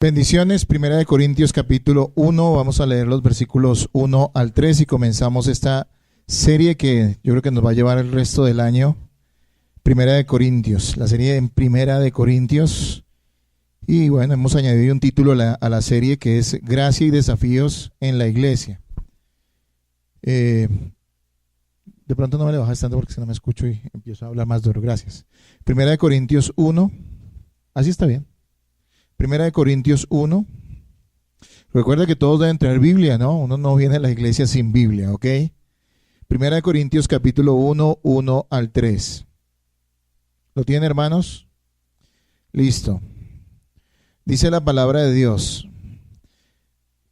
Bendiciones, Primera de Corintios capítulo 1, vamos a leer los versículos 1 al 3 y comenzamos esta serie que yo creo que nos va a llevar el resto del año. Primera de Corintios, la serie en Primera de Corintios. Y bueno, hemos añadido un título a la serie que es Gracia y Desafíos en la Iglesia. De pronto no me le bajas tanto porque si no me escucho y empiezo a hablar más duro. Gracias. Primera de Corintios 1, así está bien. Primera de Corintios 1. Recuerda que todos deben traer Biblia, ¿no? Uno no viene a la iglesia sin Biblia, ¿ok? Primera de Corintios capítulo 1, 1 al 3. ¿Lo tienen, hermanos? Listo. Dice la palabra de Dios.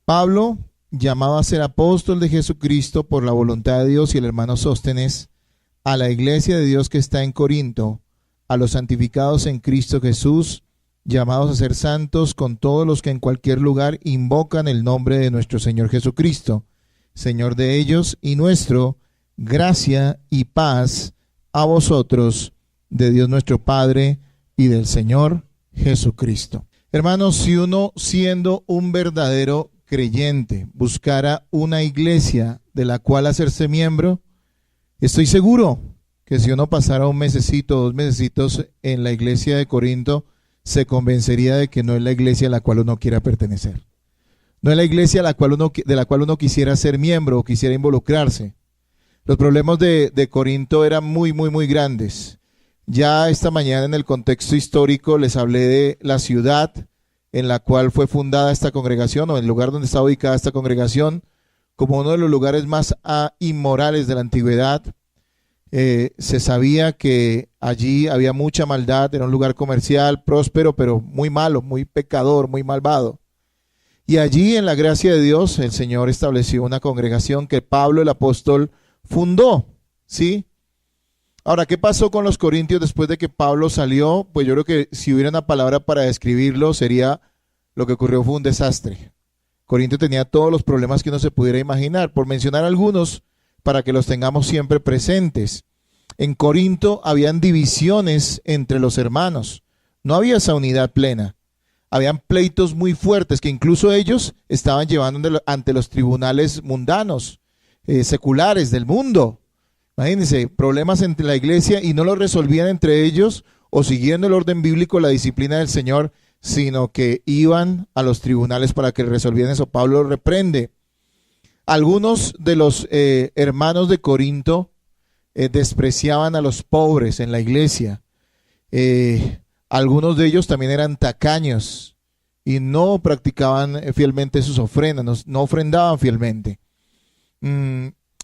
Pablo, llamado a ser apóstol de Jesucristo por la voluntad de Dios, y el hermano Sóstenes, a la iglesia de Dios que está en Corinto, a los santificados en Cristo Jesús, llamados a ser santos, con todos los que en cualquier lugar invocan el nombre de nuestro Señor Jesucristo, Señor de ellos y nuestro, gracia y paz a vosotros, de Dios nuestro Padre y del Señor Jesucristo. Hermanos, si uno, siendo un verdadero creyente, buscara una iglesia de la cual hacerse miembro, estoy seguro que si uno pasara un mesecito, 2 mesecitos en la iglesia de Corinto, se convencería de que no es la iglesia a la cual uno quiera pertenecer. No es la iglesia de la cual uno quisiera ser miembro o quisiera involucrarse. Los problemas de Corinto eran muy grandes. Ya esta mañana en el contexto histórico les hablé de la ciudad en la cual fue fundada esta congregación, o el lugar donde está ubicada esta congregación, como uno de los lugares más inmorales de la antigüedad. Se sabía que allí había mucha maldad, era un lugar comercial, próspero, pero muy malo, muy pecador, muy malvado. Y allí, en la gracia de Dios, el Señor estableció una congregación que Pablo el apóstol fundó, ¿sí? Ahora, ¿qué pasó con los corintios después de que Pablo salió? Pues yo creo que si hubiera una palabra para describirlo, sería lo que ocurrió fue un desastre. Corinto tenía todos los problemas que uno se pudiera imaginar, por mencionar algunos, para que los tengamos siempre presentes. En Corinto habían divisiones entre los hermanos, no había esa unidad plena. Habían pleitos muy fuertes que incluso ellos estaban llevando ante los tribunales mundanos, seculares del mundo. Imagínense, problemas entre la iglesia y no los resolvían entre ellos o siguiendo el orden bíblico, la disciplina del Señor, sino que iban a los tribunales para que resolvieran eso. Pablo lo reprende. Algunos de los hermanos de Corinto despreciaban a los pobres en la iglesia. Algunos de ellos también eran tacaños y no practicaban fielmente sus ofrendas, no ofrendaban fielmente.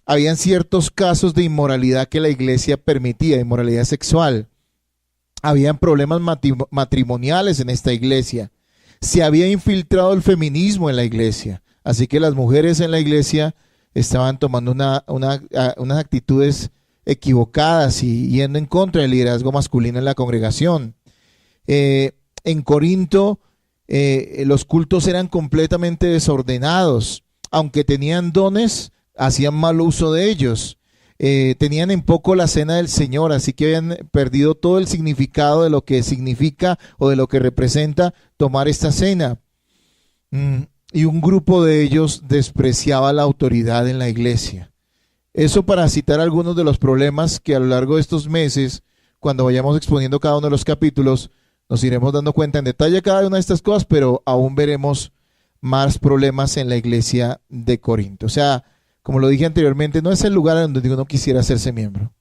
Habían ciertos casos de inmoralidad que la iglesia permitía, inmoralidad sexual. Habían problemas matrimoniales en esta iglesia. Se había infiltrado el feminismo en la iglesia. Así que las mujeres en la iglesia estaban tomando unas actitudes equivocadas y yendo en contra del liderazgo masculino en la congregación. En Corinto los cultos eran completamente desordenados. Aunque tenían dones, hacían mal uso de ellos. Tenían en poco la cena del Señor, así que habían perdido todo el significado de lo que significa o de lo que representa tomar esta cena. Y un grupo de ellos despreciaba la autoridad en la iglesia. Eso para citar algunos de los problemas que a lo largo de estos meses, cuando vayamos exponiendo cada uno de los capítulos, nos iremos dando cuenta en detalle cada una de estas cosas, pero aún veremos más problemas en la iglesia de Corinto. O sea, como lo dije anteriormente, no es el lugar en donde uno quisiera hacerse miembro.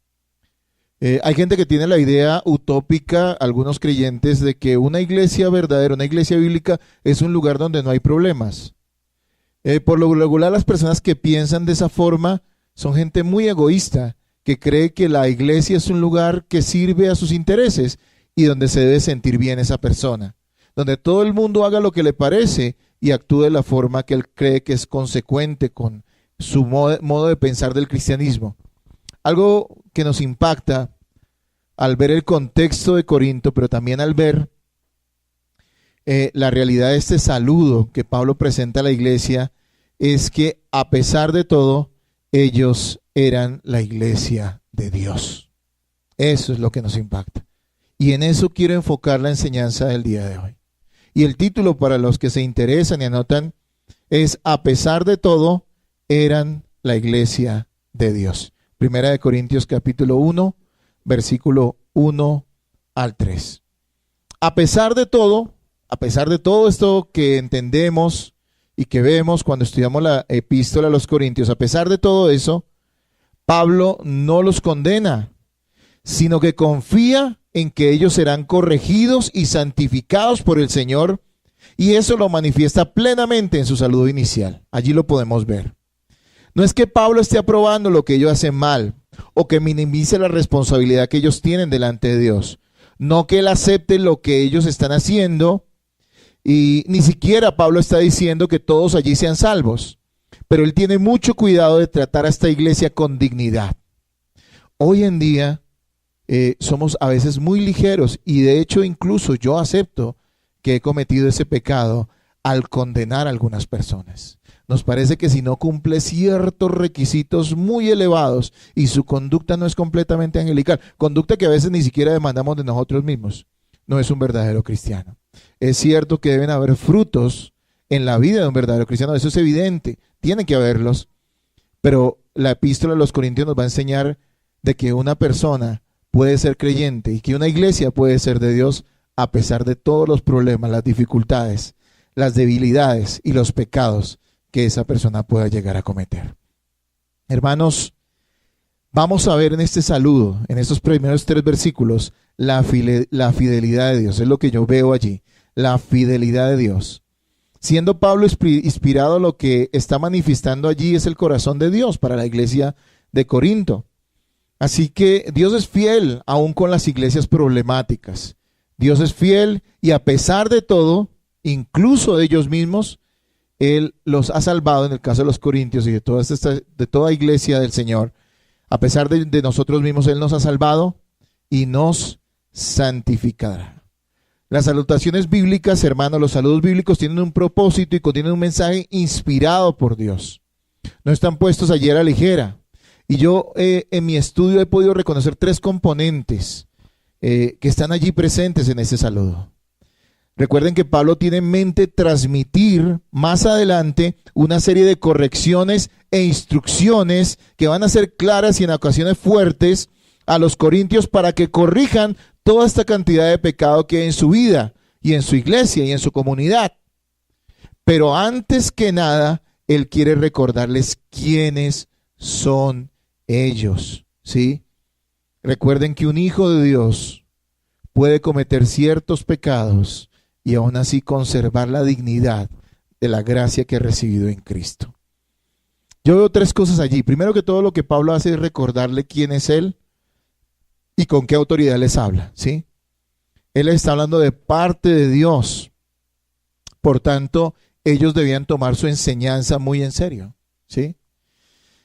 Hay gente que tiene la idea utópica, algunos creyentes, de que una iglesia verdadera, una iglesia bíblica, es un lugar donde no hay problemas. Por lo regular, las personas que piensan de esa forma son gente muy egoísta, que cree que la iglesia es un lugar que sirve a sus intereses y donde se debe sentir bien esa persona, donde todo el mundo haga lo que le parece y actúe de la forma que él cree que es consecuente con su modo de pensar del cristianismo. Algo que nos impacta al ver el contexto de Corinto, pero también al ver la realidad de este saludo que Pablo presenta a la iglesia, es que a pesar de todo, ellos eran la iglesia de Dios. Eso es lo que nos impacta. Y en eso quiero enfocar la enseñanza del día de hoy. Y el título, para los que se interesan y anotan, es "A pesar de todo, eran la iglesia de Dios". Primera de Corintios capítulo 1, versículo 1 al 3. A pesar de todo esto que entendemos y que vemos cuando estudiamos la epístola a los Corintios, a pesar de todo eso, Pablo no los condena, sino que confía en que ellos serán corregidos y santificados por el Señor, y eso lo manifiesta plenamente en su saludo inicial. Allí lo podemos ver. No es que Pablo esté aprobando lo que ellos hacen mal o que minimice la responsabilidad que ellos tienen delante de Dios. No que él acepte lo que ellos están haciendo, y ni siquiera Pablo está diciendo que todos allí sean salvos, pero él tiene mucho cuidado de tratar a esta iglesia con dignidad. Hoy en día somos a veces muy ligeros, y de hecho incluso yo acepto que he cometido ese pecado al condenar a algunas personas. Nos parece que si no cumple ciertos requisitos muy elevados y su conducta no es completamente angelical, conducta que a veces ni siquiera demandamos de nosotros mismos, no es un verdadero cristiano. Es cierto que deben haber frutos en la vida de un verdadero cristiano, eso es evidente, tiene que haberlos, pero la epístola a los Corintios nos va a enseñar de que una persona puede ser creyente y que una iglesia puede ser de Dios a pesar de todos los problemas, las dificultades, las debilidades y los pecados que esa persona pueda llegar a cometer. Hermanos, vamos a ver en este saludo, en estos primeros 3 versículos, la fidelidad de Dios. Es lo que yo veo allí, la fidelidad de Dios. Siendo Pablo inspirado, lo que está manifestando allí es el corazón de Dios para la iglesia de Corinto. Así que Dios es fiel aún con las iglesias problemáticas. Dios es fiel, y a pesar de todo, incluso de ellos mismos, Él los ha salvado en el caso de los Corintios y de toda iglesia del Señor. A pesar de nosotros mismos, Él nos ha salvado y nos santificará. Las salutaciones bíblicas, hermanos, los saludos bíblicos tienen un propósito y contienen un mensaje inspirado por Dios. No están puestos allí a la ligera. Y yo en mi estudio he podido reconocer 3 componentes que están allí presentes en ese saludo. Recuerden que Pablo tiene en mente transmitir más adelante una serie de correcciones e instrucciones que van a ser claras y en ocasiones fuertes a los corintios para que corrijan toda esta cantidad de pecado que hay en su vida y en su iglesia y en su comunidad. Pero antes que nada, él quiere recordarles quiénes son ellos, ¿sí? Recuerden que un hijo de Dios puede cometer ciertos pecados y aún así conservar la dignidad de la gracia que ha recibido en Cristo. Yo veo 3 cosas allí. Primero que todo, lo que Pablo hace es recordarle quién es él y con qué autoridad les habla, ¿sí? Él está hablando de parte de Dios. Por tanto, ellos debían tomar su enseñanza muy en serio, ¿sí?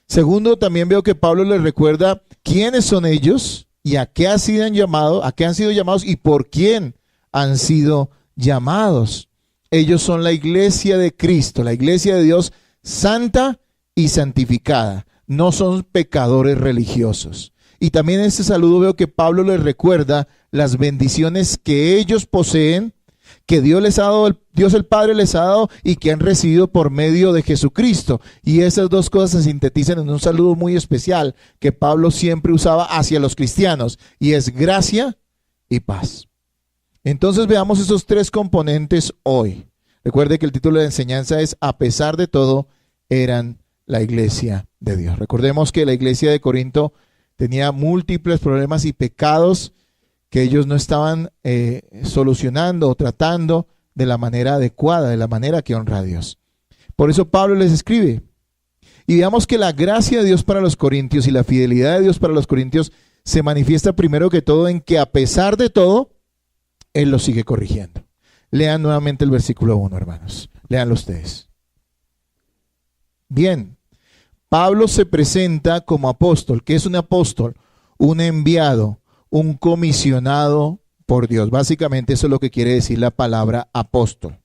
Segundo, también veo que Pablo les recuerda quiénes son ellos y a qué han sido llamados y por quién han sido llamados. Ellos son la iglesia de Cristo, la iglesia de Dios santa y santificada. No son pecadores religiosos. Y también en este saludo veo que Pablo les recuerda las bendiciones que ellos poseen, que Dios les ha dado, Dios el Padre les ha dado y que han recibido por medio de Jesucristo. Y esas 2 cosas se sintetizan en un saludo muy especial que Pablo siempre usaba hacia los cristianos, y es gracia y paz. Entonces veamos esos 3 componentes hoy. Recuerde que el título de la enseñanza es "A pesar de todo, eran la iglesia de Dios". Recordemos que la iglesia de Corinto tenía múltiples problemas y pecados que ellos no estaban solucionando o tratando de la manera adecuada, de la manera que honra a Dios. Por eso Pablo les escribe. Y veamos que la gracia de Dios para los corintios y la fidelidad de Dios para los corintios se manifiesta primero que todo en que a pesar de todo, Él los sigue corrigiendo. Lean nuevamente el versículo 1, hermanos. Leanlo ustedes. Bien, Pablo se presenta como apóstol. ¿Qué es un apóstol? Un enviado, un comisionado por Dios. Básicamente eso es lo que quiere decir la palabra apóstol.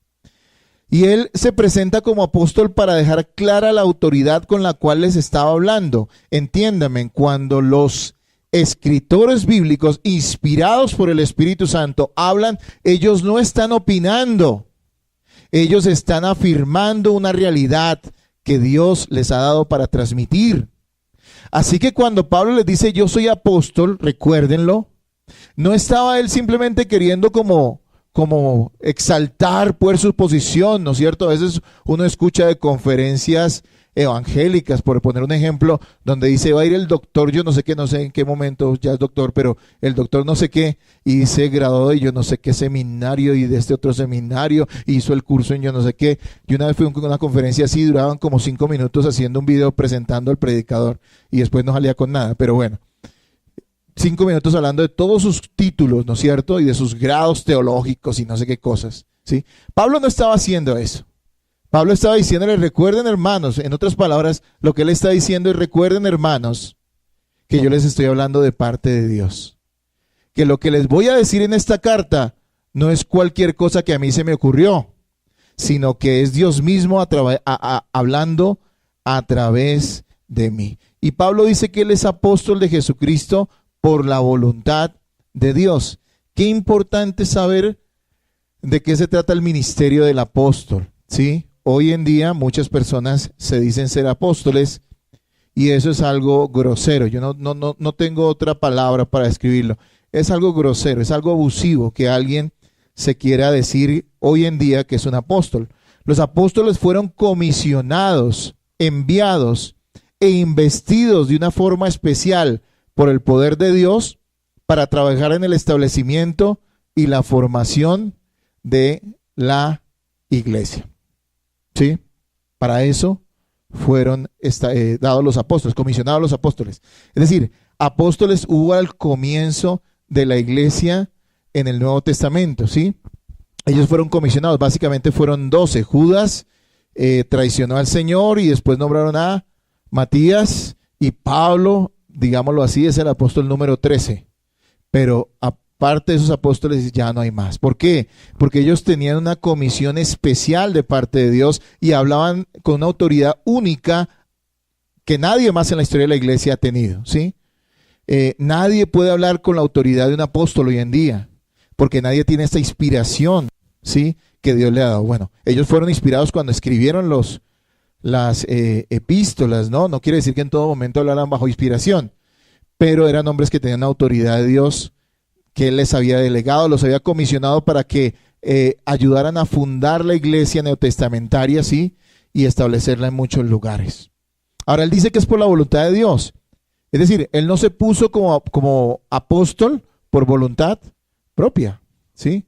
Y él se presenta como apóstol para dejar clara la autoridad con la cual les estaba hablando. Entiéndame, cuando los escritores bíblicos inspirados por el Espíritu Santo hablan, ellos no están opinando, Ellos están afirmando una realidad que Dios les ha dado para transmitir. Así que cuando Pablo les dice yo soy apóstol, recuérdenlo, no estaba él simplemente queriendo como exaltar pues su posición, ¿no es cierto? A veces uno escucha de conferencias evangélicas, por poner un ejemplo, donde dice va a ir el doctor, yo no sé qué, no sé en qué momento ya es doctor, pero el doctor no sé qué, y se graduó de yo no sé qué seminario y de este otro seminario, hizo el curso en yo no sé qué. Y una vez fui a una conferencia así, duraban como 5 minutos haciendo un video presentando al predicador y después no salía con nada, pero bueno. 5 minutos hablando de todos sus títulos, ¿no es cierto? Y de sus grados teológicos y no sé qué cosas, ¿sí? Pablo no estaba haciendo eso. Pablo estaba diciéndole, recuerden hermanos, en otras palabras, lo que él está diciendo es, recuerden hermanos, que yo les estoy hablando de parte de Dios. Que lo que les voy a decir en esta carta no es cualquier cosa que a mí se me ocurrió, sino que es Dios mismo hablando a través de mí. Y Pablo dice que él es apóstol de Jesucristo por la voluntad de Dios. Qué importante saber de qué se trata el ministerio del apóstol, ¿sí? Hoy en día muchas personas se dicen ser apóstoles y eso es algo grosero. Yo no tengo otra palabra para describirlo. Es algo grosero, es algo abusivo que alguien se quiera decir hoy en día que es un apóstol. Los apóstoles fueron comisionados, enviados e investidos de una forma especial por el poder de Dios para trabajar en el establecimiento y la formación de la iglesia. ¿Sí? Para eso fueron dados los apóstoles, comisionados los apóstoles. Es decir, apóstoles hubo al comienzo de la iglesia en el Nuevo Testamento, ¿sí? Ellos fueron comisionados, básicamente fueron 12. Judas traicionó al Señor y después nombraron a Matías y Pablo, digámoslo así, es el apóstol número 13. Pero aparte de esos apóstoles ya no hay más. ¿Por qué? Porque ellos tenían una comisión especial de parte de Dios y hablaban con una autoridad única que nadie más en la historia de la iglesia ha tenido, ¿sí? Nadie puede hablar con la autoridad de un apóstol hoy en día, porque nadie tiene esta inspiración, ¿sí?, que Dios le ha dado. Bueno, ellos fueron inspirados cuando escribieron las epístolas, ¿no? No quiere decir que en todo momento hablaran bajo inspiración, pero eran hombres que tenían autoridad de Dios, que Él les había delegado, los había comisionado para que ayudaran a fundar la iglesia neotestamentaria, ¿sí?, y establecerla en muchos lugares. Ahora, Él dice que es por la voluntad de Dios. Es decir, Él no se puso como apóstol por voluntad propia, ¿sí?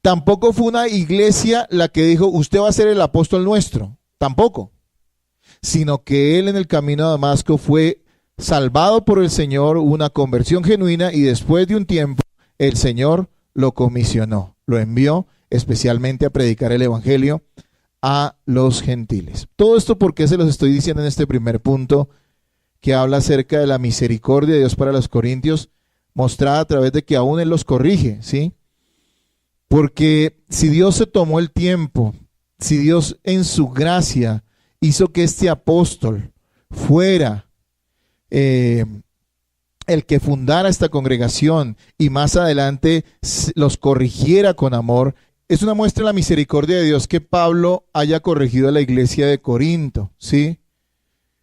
Tampoco fue una iglesia la que dijo, usted va a ser el apóstol nuestro. Tampoco. Sino que Él en el camino a Damasco fue salvado por el Señor, una conversión genuina, y después de un tiempo el Señor lo comisionó, lo envió especialmente a predicar el evangelio a los gentiles. Todo esto, ¿por qué se los estoy diciendo en este primer punto que habla acerca de la misericordia de Dios para los corintios, mostrada a través de que aún Él los corrige, ¿sí? Porque si Dios se tomó el tiempo, si Dios en su gracia hizo que este apóstol fuera el que fundara esta congregación y más adelante los corrigiera con amor, es una muestra de la misericordia de Dios que Pablo haya corregido a la iglesia de Corinto, ¿sí?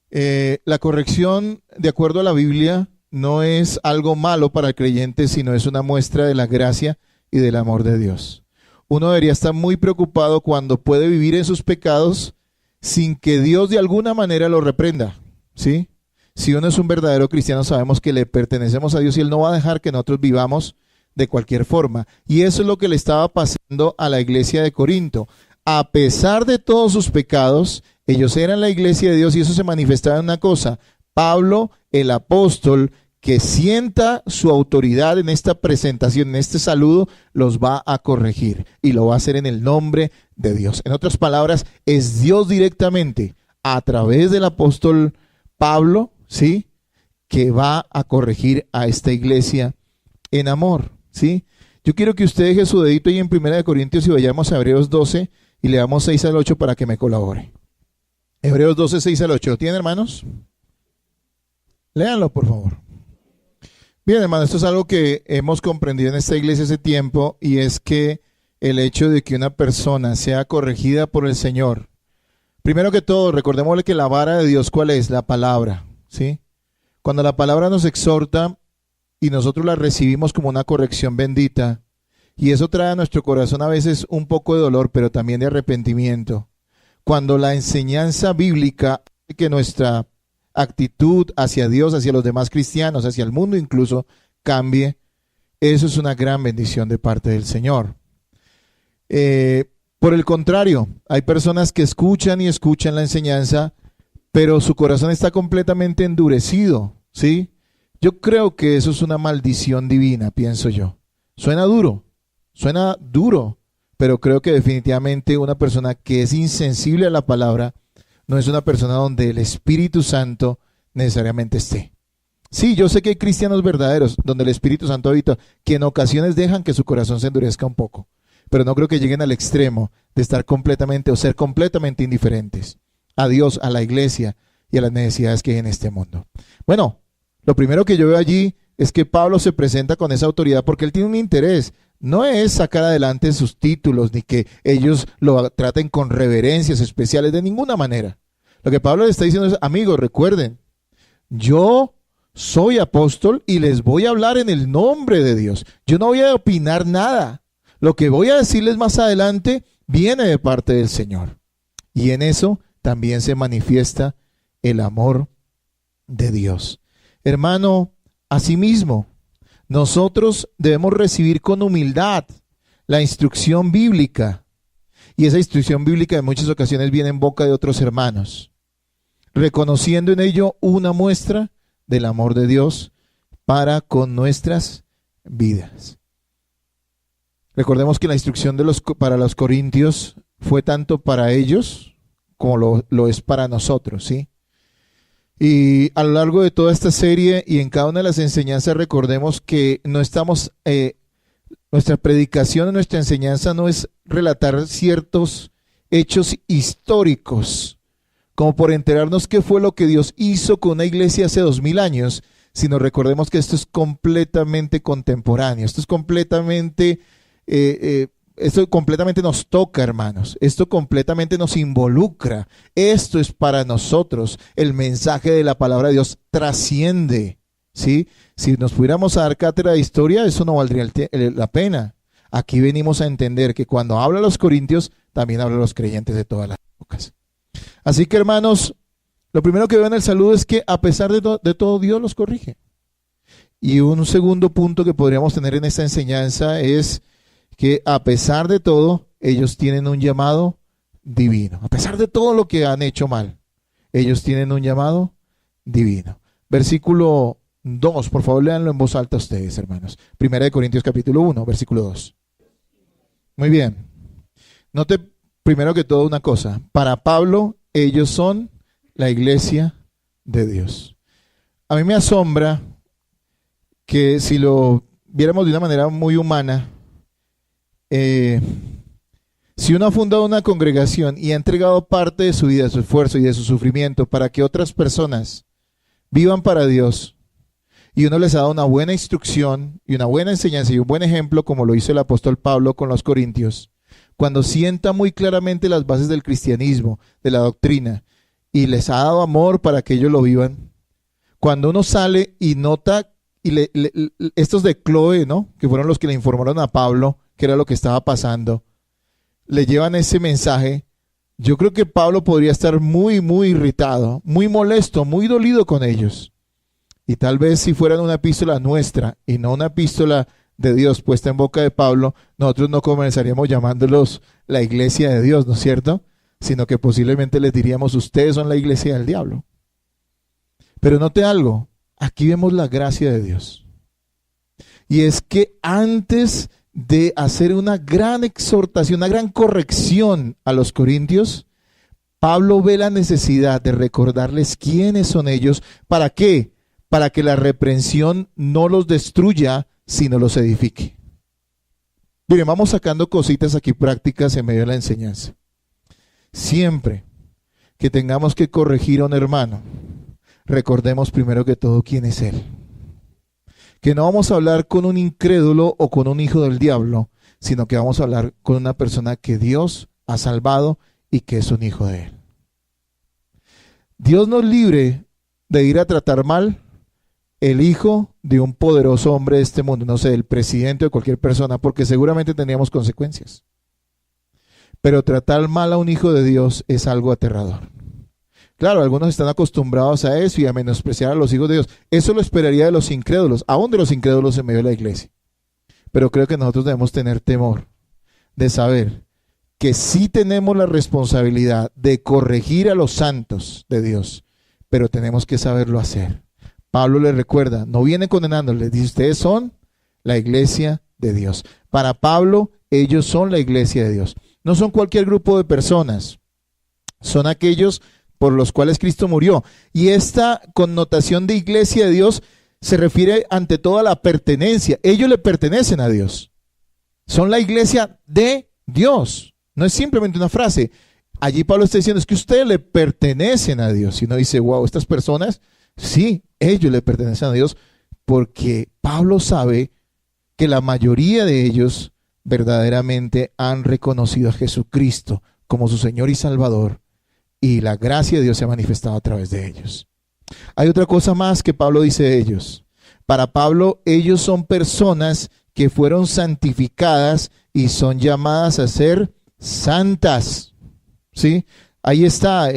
La corrección, de acuerdo a la Biblia, no es algo malo para el creyente, sino es una muestra de la gracia y del amor de Dios. Uno debería estar muy preocupado cuando puede vivir en sus pecados sin que Dios de alguna manera lo reprenda, ¿sí? Si uno es un verdadero cristiano, sabemos que le pertenecemos a Dios y Él no va a dejar que nosotros vivamos de cualquier forma. Y eso es lo que le estaba pasando a la iglesia de Corinto. A pesar de todos sus pecados, ellos eran la iglesia de Dios y eso se manifestaba en una cosa. Pablo, el apóstol, que sienta su autoridad en esta presentación, en este saludo, los va a corregir y lo va a hacer en el nombre de Dios. En otras palabras, es Dios directamente a través del apóstol Pablo, ¿sí?, que va a corregir a esta iglesia en amor, ¿sí? Yo quiero que usted deje su dedito ahí en 1 Corintios y vayamos a Hebreos 12 y le damos 6 al 8 para que me colabore. Hebreos 12, 6 al 8. ¿Lo tienen, hermanos? Léanlo, por favor. Bien, hermano, esto es algo que hemos comprendido en esta iglesia hace tiempo y es que el hecho de que una persona sea corregida por el Señor. Primero que todo, recordémosle que la vara de Dios, ¿cuál es? La palabra, ¿sí? Cuando la palabra nos exhorta y nosotros la recibimos como una corrección bendita, y eso trae a nuestro corazón a veces un poco de dolor, pero también de arrepentimiento. Cuando la enseñanza bíblica hace que nuestra actitud hacia Dios, hacia los demás cristianos, hacia el mundo incluso, cambie, eso es una gran bendición de parte del Señor. Por el contrario, hay personas que escuchan y escuchan la enseñanza, pero su corazón está completamente endurecido, ¿sí? Yo creo que eso es una maldición divina, pienso yo. Suena duro, pero creo que definitivamente una persona que es insensible a la palabra no es una persona donde el Espíritu Santo necesariamente esté. Sí, yo sé que hay cristianos verdaderos donde el Espíritu Santo habita, que en ocasiones dejan que su corazón se endurezca un poco, pero no creo que lleguen al extremo de estar completamente o ser completamente indiferentes a Dios, a la iglesia y a las necesidades que hay en este mundo. Bueno, lo primero que yo veo allí es que Pablo se presenta con esa autoridad porque él tiene un interés. No es sacar adelante sus títulos ni que ellos lo traten con reverencias especiales de ninguna manera. Lo que Pablo le está diciendo es, amigos, recuerden, yo soy apóstol y les voy a hablar en el nombre de Dios. Yo no voy a opinar nada. Lo que voy a decirles más adelante viene de parte del Señor. Y en eso también se manifiesta el amor de Dios. Hermano, asimismo, nosotros debemos recibir con humildad la instrucción bíblica. Y esa instrucción bíblica en muchas ocasiones viene en boca de otros hermanos, reconociendo en ello una muestra del amor de Dios para con nuestras vidas. Recordemos que la instrucción para los corintios fue tanto para ellos como lo es para nosotros, ¿sí? Y a lo largo de toda esta serie y en cada una de las enseñanzas recordemos que no estamos, nuestra predicación, nuestra enseñanza no es relatar ciertos hechos históricos, como por enterarnos qué fue lo que Dios hizo con una iglesia hace 2000 años, sino recordemos que esto es completamente contemporáneo, esto completamente nos toca, hermanos. Esto completamente nos involucra. Esto es para nosotros. El mensaje de la palabra de Dios trasciende, ¿sí? Si nos pudiéramos dar cátedra de historia, eso no valdría la pena. Aquí venimos a entender que cuando habla a los corintios, también habla a los creyentes de todas las épocas. Así que, hermanos, lo primero que veo en el saludo es que a pesar de todo, Dios los corrige. Y un segundo punto que podríamos tener en esta enseñanza es que a pesar de todo, ellos tienen un llamado divino. A pesar de todo lo que han hecho mal, ellos tienen un llamado divino. Versículo 2, por favor, léanlo en voz alta ustedes, hermanos. Primera de Corintios capítulo 1, versículo 2. Muy bien. Note primero que todo una cosa. Para Pablo, ellos son la iglesia de Dios. A mí me asombra que si lo viéramos de una manera muy humana, si uno ha fundado una congregación y ha entregado parte de su vida, de su esfuerzo y de su sufrimiento para que otras personas vivan para Dios, y uno les ha dado una buena instrucción y una buena enseñanza y un buen ejemplo, como lo hizo el apóstol Pablo con los corintios, cuando sienta muy claramente las bases del cristianismo, de la doctrina, y les ha dado amor para que ellos lo vivan, cuando uno sale y nota, y estos de Chloe, ¿no?, que fueron los que le informaron a Pablo que era lo que estaba pasando, le llevan ese mensaje, yo creo que Pablo podría estar muy, muy irritado, muy molesto, muy dolido con ellos. Y tal vez si fueran una epístola nuestra y no una epístola de Dios puesta en boca de Pablo, nosotros no comenzaríamos llamándolos la iglesia de Dios, ¿no es cierto? Sino que posiblemente les diríamos, ustedes son la iglesia del diablo. Pero note algo, aquí vemos la gracia de Dios. Y es que antes de hacer una gran exhortación, una gran corrección a los corintios, Pablo ve la necesidad de recordarles quiénes son ellos. ¿Para qué? Para que la reprensión no los destruya, sino los edifique. Miren, vamos sacando cositas aquí prácticas en medio de la enseñanza. Siempre que tengamos que corregir a un hermano, recordemos primero que todo quién es él. Que no vamos a hablar con un incrédulo o con un hijo del diablo, sino que vamos a hablar con una persona que Dios ha salvado y que es un hijo de Él. Dios nos libre de ir a tratar mal el hijo de un poderoso hombre de este mundo, no sé, el presidente o cualquier persona, porque seguramente tendríamos consecuencias. Pero tratar mal a un hijo de Dios es algo aterrador. Claro, algunos están acostumbrados a eso y a menospreciar a los hijos de Dios. Eso lo esperaría de los incrédulos, aún de los incrédulos en medio de la iglesia. Pero creo que nosotros debemos tener temor de saber que sí tenemos la responsabilidad de corregir a los santos de Dios, pero tenemos que saberlo hacer. Pablo les recuerda, no viene condenándoles, dice, ustedes son la iglesia de Dios. Para Pablo, ellos son la iglesia de Dios. No son cualquier grupo de personas, son aquellos por los cuales Cristo murió. Y esta connotación de iglesia de Dios se refiere ante todo a la pertenencia. Ellos le pertenecen a Dios. Son la iglesia de Dios. No es simplemente una frase. Allí Pablo está diciendo, es que ustedes le pertenecen a Dios. Y uno dice, wow, estas personas, sí, ellos le pertenecen a Dios, porque Pablo sabe que la mayoría de ellos verdaderamente han reconocido a Jesucristo como su Señor y Salvador, y la gracia de Dios se ha manifestado a través de ellos. Hay otra cosa más que Pablo dice de ellos. Para Pablo, ellos son personas que fueron santificadas y son llamadas a ser santas. ¿Sí? Ahí está,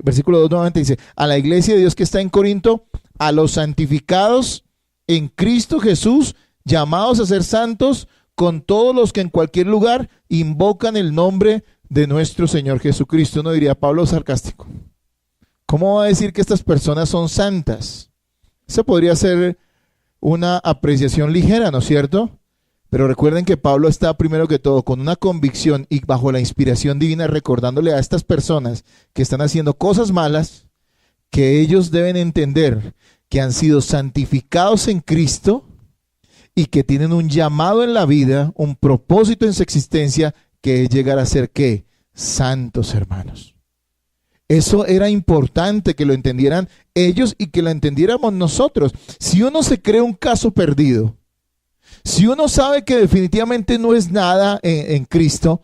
versículo 2 nuevamente dice, a la iglesia de Dios que está en Corinto, a los santificados en Cristo Jesús, llamados a ser santos, con todos los que en cualquier lugar invocan el nombre de nuestro Señor Jesucristo. Uno diría, Pablo sarcástico, ¿cómo va a decir que estas personas son santas? Eso podría ser una apreciación ligera, ¿no es cierto? Pero recuerden que Pablo está primero que todo con una convicción y bajo la inspiración divina, recordándole a estas personas que están haciendo cosas malas, que ellos deben entender que han sido santificados en Cristo y que tienen un llamado en la vida, un propósito en su existencia, que es llegar a ser, ¿qué? Santos, hermanos. Eso era importante que lo entendieran ellos y que lo entendiéramos nosotros. Si uno se cree un caso perdido, si uno sabe que definitivamente no es nada en Cristo,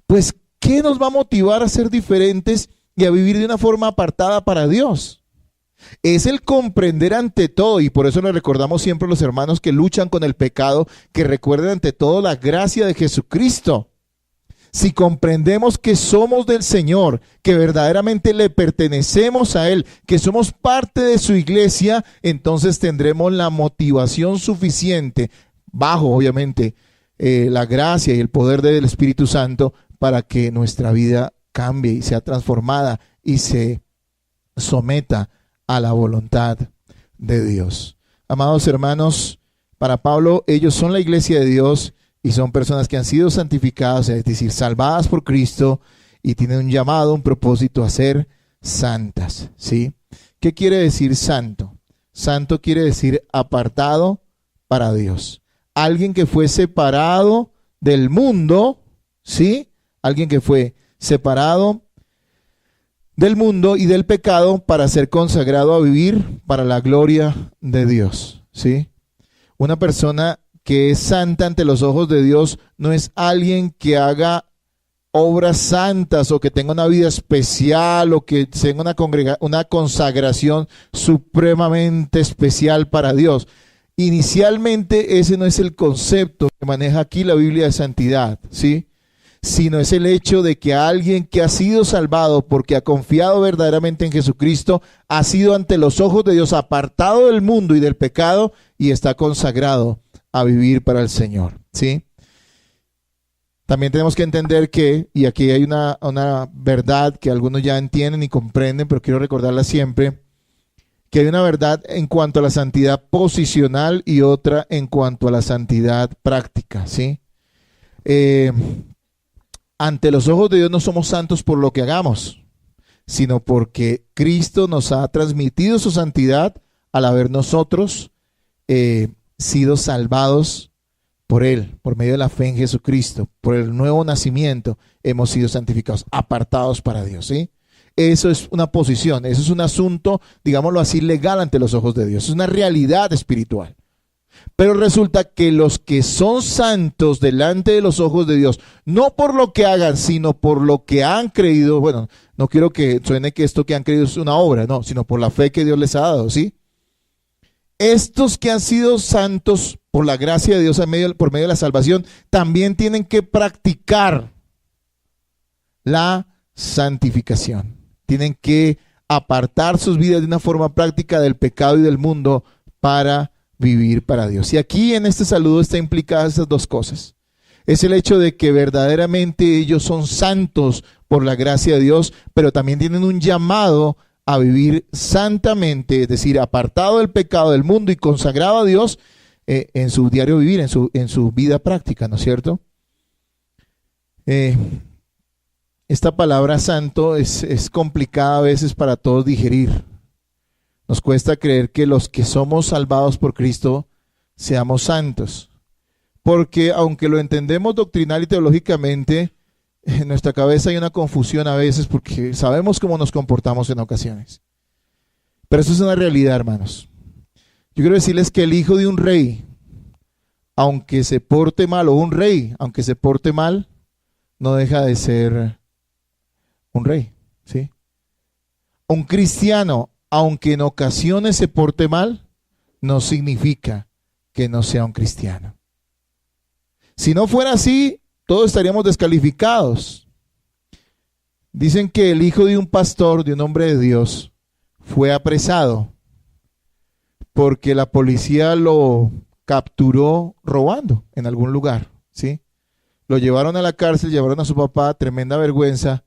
pues ¿qué nos va a motivar a ser diferentes y a vivir de una forma apartada para Dios? Es el comprender ante todo, y por eso le recordamos siempre a los hermanos que luchan con el pecado, que recuerden ante todo la gracia de Jesucristo. Si comprendemos que somos del Señor, que verdaderamente le pertenecemos a Él, que somos parte de su iglesia, entonces tendremos la motivación suficiente, bajo obviamente la gracia y el poder del Espíritu Santo, para que nuestra vida cambie y sea transformada y se someta a la voluntad de Dios. Amados hermanos, para Pablo ellos son la iglesia de Dios y son personas que han sido santificadas, es decir, salvadas por Cristo, y tienen un llamado, un propósito a ser santas, ¿sí? ¿Qué quiere decir santo? Santo quiere decir apartado para Dios. Alguien que fue separado del mundo, ¿sí? Alguien que fue separado del mundo y del pecado para ser consagrado a vivir para la gloria de Dios, ¿sí? Una persona que es santa ante los ojos de Dios no es alguien que haga obras santas o que tenga una vida especial o que tenga una consagración supremamente especial para Dios. Inicialmente ese no es el concepto que maneja aquí la Biblia de santidad, ¿sí? Sino es el hecho de que alguien que ha sido salvado porque ha confiado verdaderamente en Jesucristo, ha sido ante los ojos de Dios apartado del mundo y del pecado y está consagrado a vivir para el Señor, ¿sí? También tenemos que entender que, y aquí hay una verdad que algunos ya entienden y comprenden, pero quiero recordarla siempre, que hay una verdad en cuanto a la santidad posicional y otra en cuanto a la santidad práctica, ¿sí? Ante los ojos de Dios no somos santos por lo que hagamos, sino porque Cristo nos ha transmitido su santidad al haber nosotros sido salvados por Él, por medio de la fe en Jesucristo, por el nuevo nacimiento, hemos sido santificados, apartados para Dios, ¿sí? Eso es una posición, eso es un asunto, digámoslo así, legal ante los ojos de Dios, es una realidad espiritual. Pero resulta que los que son santos delante de los ojos de Dios, no por lo que hagan, sino por lo que han creído, bueno, no quiero que suene que esto que han creído es una obra, no, sino por la fe que Dios les ha dado, ¿sí? Estos que han sido santos por la gracia de Dios por medio de la salvación, también tienen que practicar la santificación. Tienen que apartar sus vidas de una forma práctica del pecado y del mundo para vivir para Dios. Y aquí en este saludo está implicadas esas dos cosas. Es el hecho de que verdaderamente ellos son santos por la gracia de Dios, pero también tienen un llamado a vivir santamente, es decir, apartado del pecado del mundo y consagrado a Dios en su diario vivir, en su vida práctica, ¿no es cierto? Esta palabra santo es complicada a veces para todos digerir. Nos cuesta creer que los que somos salvados por Cristo seamos santos. Porque aunque lo entendemos doctrinal y teológicamente, en nuestra cabeza hay una confusión a veces porque sabemos cómo nos comportamos en ocasiones. Pero eso es una realidad, hermanos. Yo quiero decirles que el hijo de un rey, aunque se porte mal, o un rey, aunque se porte mal, no deja de ser un rey, ¿sí? Un cristiano, aunque en ocasiones se porte mal, no significa que no sea un cristiano. Si no fuera así, todos estaríamos descalificados. Dicen que el hijo de un pastor, de un hombre de Dios, fue apresado porque la policía lo capturó robando en algún lugar, ¿sí? Lo llevaron a la cárcel, llevaron a su papá, tremenda vergüenza.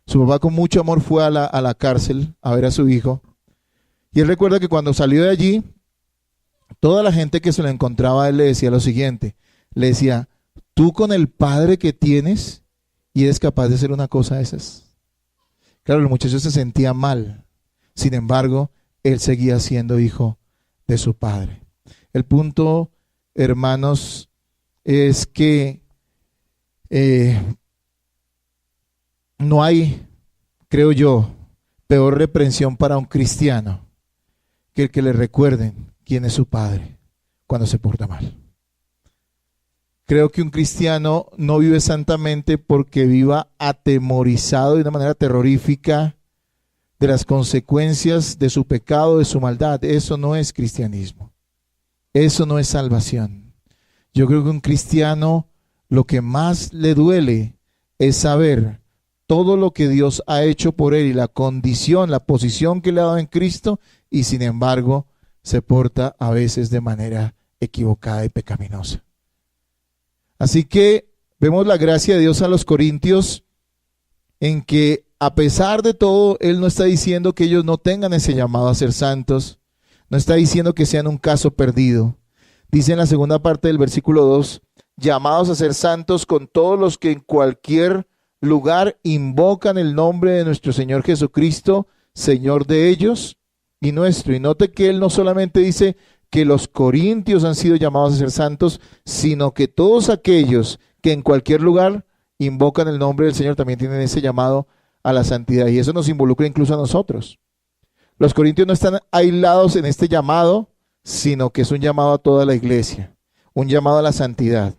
Su papá con mucho amor fue a la cárcel a ver a su hijo. Y él recuerda que cuando salió de allí, toda la gente que se lo encontraba, él le decía lo siguiente, le decía, tú con el padre que tienes y eres capaz de hacer una cosa de esas. Claro, el muchacho se sentía mal, sin embargo, él seguía siendo hijo de su padre. El punto, hermanos, es que no hay, creo yo, peor reprensión para un cristiano que el que le recuerden quién es su padre cuando se porta mal. Creo que un cristiano no vive santamente porque viva atemorizado de una manera terrorífica de las consecuencias de su pecado, de su maldad. Eso no es cristianismo. Eso no es salvación. Yo creo que un cristiano lo que más le duele es saber todo lo que Dios ha hecho por él y la condición, la posición que le ha dado en Cristo, y sin embargo se porta a veces de manera equivocada y pecaminosa. Así que vemos la gracia de Dios a los corintios en que a pesar de todo, Él no está diciendo que ellos no tengan ese llamado a ser santos, no está diciendo que sean un caso perdido. Dice en la segunda parte del versículo 2, llamados a ser santos con todos los que en cualquier lugar invocan el nombre de nuestro Señor Jesucristo, Señor de ellos y nuestro. Y note que Él no solamente dice que los corintios han sido llamados a ser santos, sino que todos aquellos que en cualquier lugar invocan el nombre del Señor también tienen ese llamado a la santidad, y eso nos involucra incluso a nosotros. Los corintios no están aislados en este llamado, sino que es un llamado a toda la iglesia, un llamado a la santidad,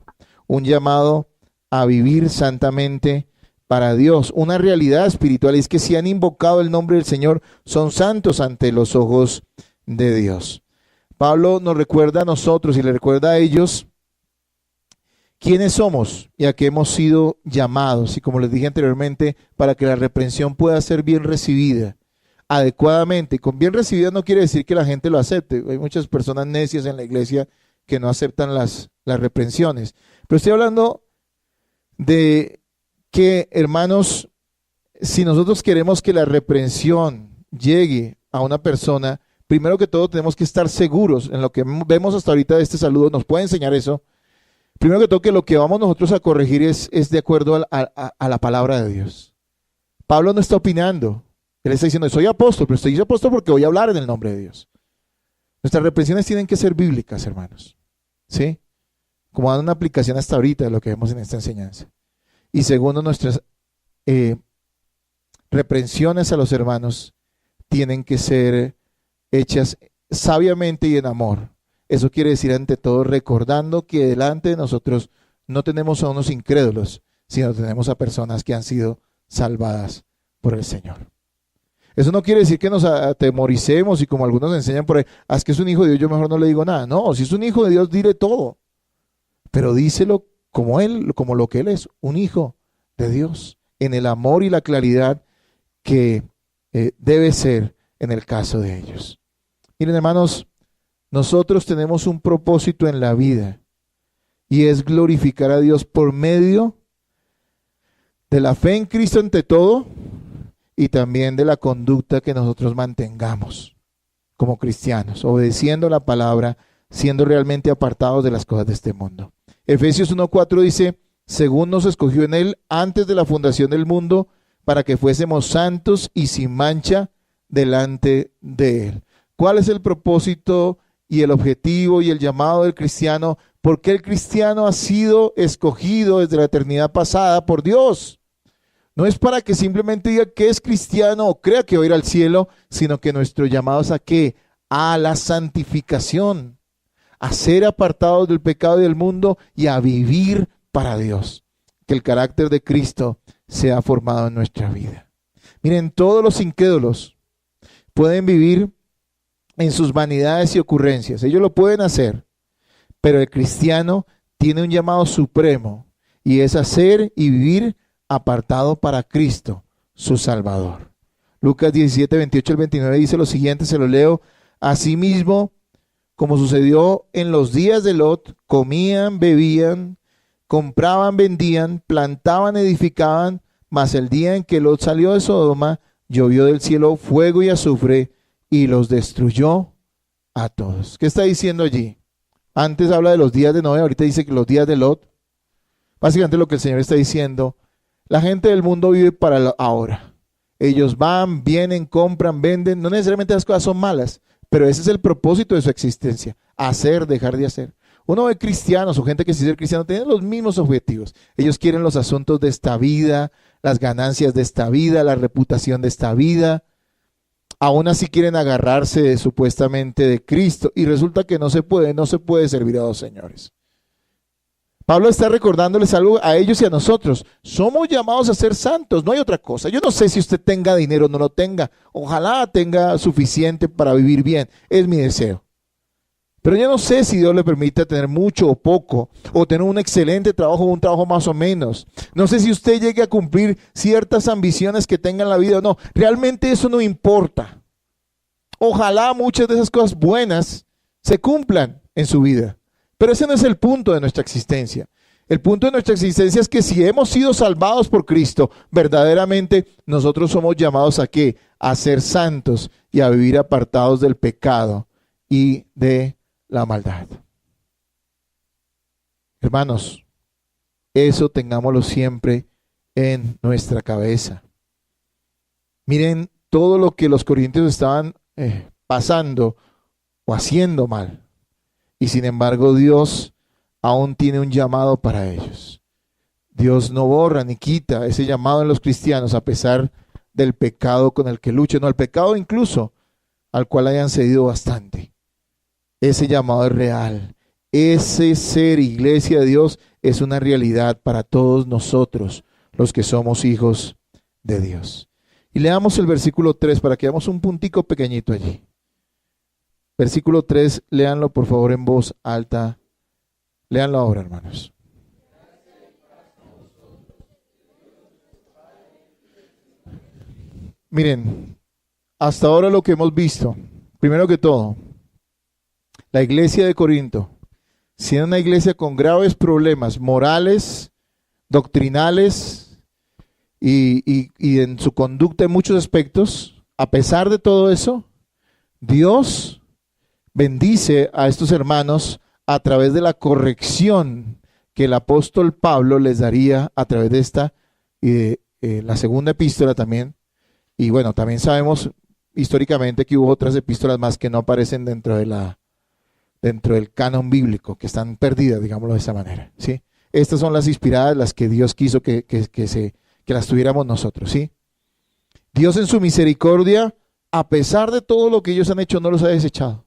un llamado a vivir santamente para Dios, una realidad espiritual, y es que si han invocado el nombre del Señor, son santos ante los ojos de Dios. Pablo nos recuerda a nosotros y le recuerda a ellos quiénes somos y a qué hemos sido llamados. Y como les dije anteriormente, para que la reprensión pueda ser bien recibida, adecuadamente. Y con bien recibida no quiere decir que la gente lo acepte. Hay muchas personas necias en la iglesia que no aceptan las reprensiones. Pero estoy hablando de que, hermanos, si nosotros queremos que la reprensión llegue a una persona, primero que todo tenemos que estar seguros. En lo que vemos hasta ahorita de este saludo nos puede enseñar eso. Primero que todo, que lo que vamos nosotros a corregir es de acuerdo a la palabra de Dios. Pablo no está opinando. Él está diciendo, soy apóstol, pero soy apóstol porque voy a hablar en el nombre de Dios. Nuestras reprensiones tienen que ser bíblicas, hermanos. ¿Sí? Como dan una aplicación hasta ahorita de lo que vemos en esta enseñanza. Y segundo, nuestras reprensiones a los hermanos tienen que ser hechas sabiamente y en amor. Eso quiere decir ante todo recordando que delante de nosotros no tenemos a unos incrédulos, sino tenemos a personas que han sido salvadas por el Señor. Eso no quiere decir que nos atemoricemos y como algunos enseñan por ahí, es que es un hijo de Dios, yo mejor no le digo nada. No, si es un hijo de Dios, dile todo. Pero díselo como él, como lo que él es, un hijo de Dios, en el amor y la claridad que debe ser en el caso de ellos. Miren, hermanos, nosotros tenemos un propósito en la vida y es glorificar a Dios por medio de la fe en Cristo ante todo y también de la conducta que nosotros mantengamos como cristianos, obedeciendo la palabra, siendo realmente apartados de las cosas de este mundo. Efesios 1:4 dice, según nos escogió en él antes de la fundación del mundo, para que fuésemos santos y sin mancha delante de él. ¿Cuál es el propósito y el objetivo y el llamado del cristiano? ¿Por qué el cristiano ha sido escogido desde la eternidad pasada por Dios? No es para que simplemente diga que es cristiano o crea que va a ir al cielo, sino que nuestro llamado es ¿a qué? A la santificación, a ser apartados del pecado y del mundo y a vivir para Dios. Que el carácter de Cristo sea formado en nuestra vida. Miren, todos los incrédulos pueden vivir en sus vanidades y ocurrencias. Ellos lo pueden hacer, pero el cristiano tiene un llamado supremo y es hacer y vivir apartado para Cristo, su Salvador. Lucas 17, 28 al 29 dice lo siguiente, se lo leo. Asimismo, como sucedió en los días de Lot, comían, bebían, compraban, vendían, plantaban, edificaban, mas el día en que Lot salió de Sodoma, llovió del cielo fuego y azufre y los destruyó a todos. ¿Qué está diciendo allí? Antes habla de los días de Noé, ahorita dice que los días de Lot. Básicamente lo que el Señor está diciendo, la gente del mundo vive para ahora. Ellos van, vienen, compran, venden. No necesariamente las cosas son malas, pero ese es el propósito de su existencia. Hacer, dejar de hacer. Uno ve cristianos o gente que sí es cristiano, tienen los mismos objetivos. Ellos quieren los asuntos de esta vida, las ganancias de esta vida, la reputación de esta vida. Aún así quieren agarrarse supuestamente de Cristo y resulta que no se puede servir a dos señores. Pablo está recordándoles algo a ellos y a nosotros. Somos llamados a ser santos, no hay otra cosa. Yo no sé si usted tenga dinero o no lo tenga. Ojalá tenga suficiente para vivir bien. Es mi deseo. Pero yo no sé si Dios le permite tener mucho o poco, o tener un excelente trabajo o un trabajo más o menos. No sé si usted llegue a cumplir ciertas ambiciones que tenga en la vida o no. Realmente eso no importa. Ojalá muchas de esas cosas buenas se cumplan en su vida. Pero ese no es el punto de nuestra existencia. El punto de nuestra existencia es que si hemos sido salvados por Cristo, verdaderamente nosotros somos llamados ¿a qué? A ser santos y a vivir apartados del pecado y de la maldad. Hermanos, eso tengámoslo siempre en nuestra cabeza. Miren todo lo que los corintios estaban pasando o haciendo mal. Y sin embargo Dios aún tiene un llamado para ellos. Dios no borra ni quita ese llamado en los cristianos a pesar del pecado con el que luchan, o el pecado incluso al cual hayan cedido bastante. Ese llamado es real. Ese ser iglesia de Dios es una realidad para todos nosotros, los que somos hijos de Dios. Y leamos el versículo 3 para que veamos un puntico pequeñito allí. Versículo 3, léanlo por favor en voz alta. Léanlo ahora, hermanos. Miren, hasta ahora lo que hemos visto, primero que todo, la iglesia de Corinto, siendo una iglesia con graves problemas morales, doctrinales y en su conducta en muchos aspectos, a pesar de todo eso, Dios bendice a estos hermanos a través de la corrección que el apóstol Pablo les daría a través de esta y la segunda epístola también. Y bueno, también sabemos históricamente que hubo otras epístolas más que no aparecen dentro del canon bíblico, que están perdidas, digámoslo de esa manera, ¿sí? Estas son las inspiradas, las que Dios quiso que las tuviéramos nosotros, ¿sí? Dios en su misericordia, a pesar de todo lo que ellos han hecho, no los ha desechado.